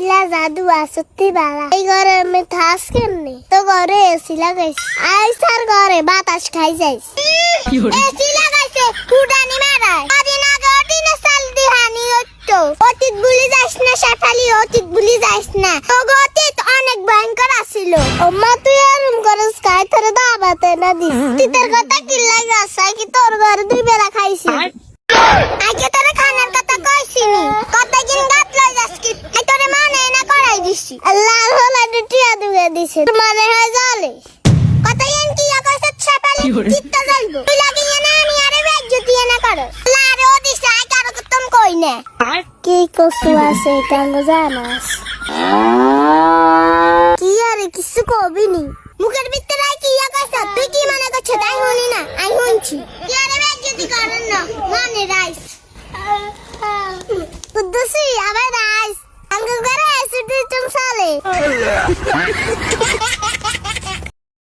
ইলা জাদু আসতে বালা এই ঘরে আমি থাস কেমনে তো ঘরে এসি লাগাইছি আই স্যার ঘরে বাতাস খাই যাইস এসি লাগাইছে ফুটানি মারায় কদিন আগে অটিনে সাল দিহানি হতো অতীত ভুলি যাস না শেফালি অতীত ভুলি যাস না তো অতীত অনেক ভয়ঙ্কর আছিল আম্মা তুই আরম করস খাই তোরে দাবাতে না দিস তুই তোর কথা কি লাগা আসাই কি তোর ঘরে দুই বেলা খাইছি আজকে তোরে খানার কথা কইছিনি কতদিন গাত লই যাসকি আই তোরে মানে না করাই দিছি আল্লাহ হলা দুটিয়া দুগে দিছে মানে হয় জলে কতদিন কি কইছ ছাপালি চিত্ত জ্বলবো তুই লাগিয়ে না আমি আরে বেজ্জতি না করো আল্লাহ রে ও দিছে আই কারো তুমি কই না কি কসু আছে টাঙ্গ জানাস কি আরে কিছু কবিনি মুখের ভিতরে আই কি কইছ তুই কি মানে করছ তাই হনি না আই হনছি কি আরে বেজ্জতি করন না মানে রাইস কুদ্দুসি আবার রাইস আঙ্গ করে এসে তুই চলে